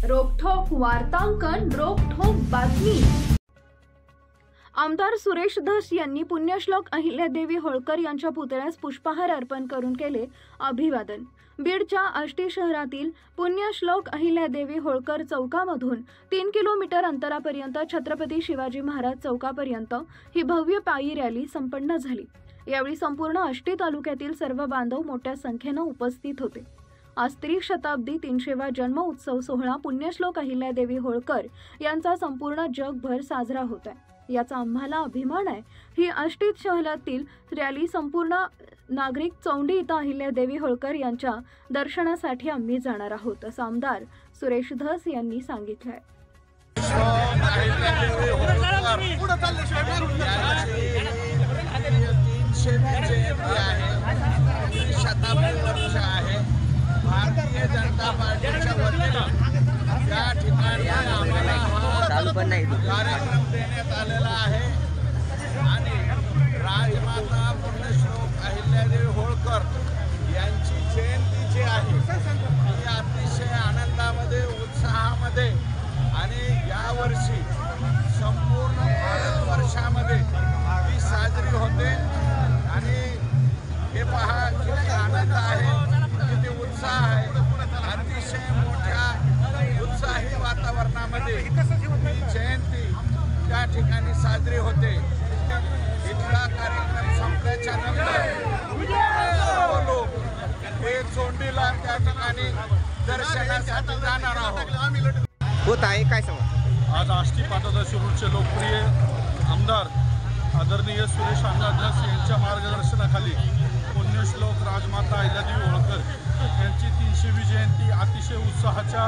रोखठोक वार्तांकन, रोखठोक बातमी। आमदार सुरेश धस यांनी पुण्यश्लोक अहिल्यादेवी होळकर यांच्या पुतळ्यास पुष्पहार अर्पण करून केले अभिवादन। बीडच्या आष्टी शहरातील पुण्यश्लोक अहिल्यादेवी होळकर चौकामधून 3 किलोमीटर अंतरापर्यंत छत्रपती शिवाजी महाराज चौकापर्यंत ही भव्य पायी रॅली संपन्न झाली। यावेळी संपूर्ण आष्टी तालुक्यातील सर्व बांधव मोठ्या संख्येने उपस्थित होते। आज त्रिशताब्दी 300वा जन्म उत्सव सोहळा पुण्यश्लोक अहिल्यादेवी होळकर यांचा संपूर्ण जगभर साजरा होत आहे। याचा आम्हाला अभिमान आहे। ही आष्टी शहरातील रॅली संपूर्ण नागरिक चौंडी इथं अहिल्यादेवी होळकर यांच्या दर्शनासाठी आम्ही जाणार आहोत, असं आमदार सुरेश धस यांनी सांगितलं आहे। भारतीय जनता पार्टीच्या वतीने या ठिकाणी आम्हाला कार्यक्रम देण्यात आलेला आहे आणि राजमाता पुण्यश्लोक अहिल्यादेवी होळकर यांची जयंती जी आहे ती अतिशय आनंदामध्ये उत्साहामध्ये आणि यावर्षी संपूर्ण भारतवर्षामध्ये ती साजरी होते आणि हे पहा किती आनंद आहे, किती उत्साह आहे। अतिशय मोठ्या उत्साही वातावरणामध्ये ही जयंती त्या ठिकाणी साजरी होते। इथला कार्यक्रम संपल्याच्या नंतर सर्व लोक हे चोंडीला त्या ठिकाणी दर्शनासाठी जाणार आहोत। होत आहे काय सांगा? आज आष्टी पाटोदा शिरूरचे लोकप्रिय आमदार आदरणीय सुरेश अण्णा धस यांच्या मार्गदर्शनाखाली पुण्यश्लोक राजमाता अहिल्यादेवी होळकर यांची 300वी जयंती अतिशय उत्साहाच्या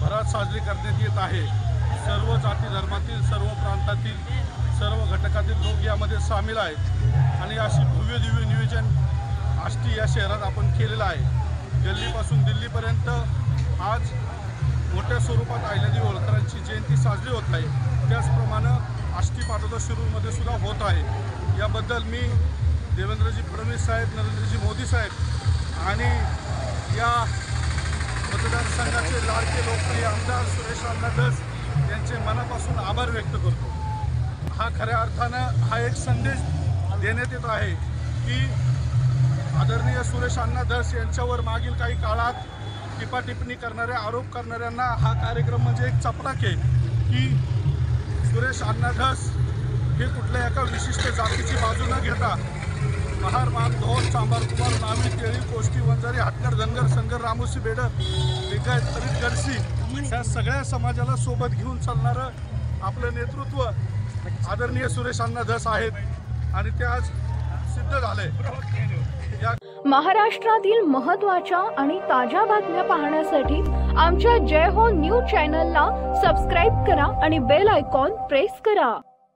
भरात साजरी करण्यात येत आहे। सर्व जाती धर्मातील, सर्व प्रांतातील, सर्व घटकातील लोक यामध्ये सामील आहेत आणि अशी भव्य दिव्य नियोजन आष्टी या शहरात आपण केलेलं आहे। दिल्लीपासून दिल्लीपर्यंत आज मोठ्या स्वरूपात अहिल्यादेवी होळकरांची जयंती साजरी होत आहे। त्याचप्रमाणे आष्टी पाटोदा शिरूरमध्ये सुद्धा होत आहे। याबद्दल मी देवेंद्रजी फडणवीस साहेब, नरेंद्रजी मोदी साहेब आणि या मतदारसंघाचे लाडके लोकप्रिय आमदार सुरेश अण्णा धस यांचे मनापासून आभार व्यक्त करतो। हा खऱ्या अर्थानं हा एक संदेश देण्यात येत आहे की आदरणीय सुरेश अण्णा धस यांच्यावर मागील काही काळात टिप्पणी करणाऱ्या, आरोप करणाऱ्यांना हा कार्यक्रम म्हणजे एक चपराक आहे की सुरेश अण्णा धस हे कुठल्या एका विशिष्ट जातीची बाजू न घेता महार, मान, धोल, चांभार, कुमार, नावी, केळी, कोष्टी, वंजारी, हाटकर, धनगर, संगर, रामोशी, बेडर, लिंगायत, दलित, गडसी या सगळ्या समाजाला सोबत घेऊन चालणारं आपलं नेतृत्व आदरणीय सुरेश अण्णा धस आहेत आणि ते आज सिद्ध झालंय। महाराष्ट्रातील महत्त्वाच्या आणि ताज्या बातम्या पाहण्यासाठी आमच्या जय हो न्यूज चॅनलला सबस्क्राईब करा आणि बेल आयकॉन प्रेस करा।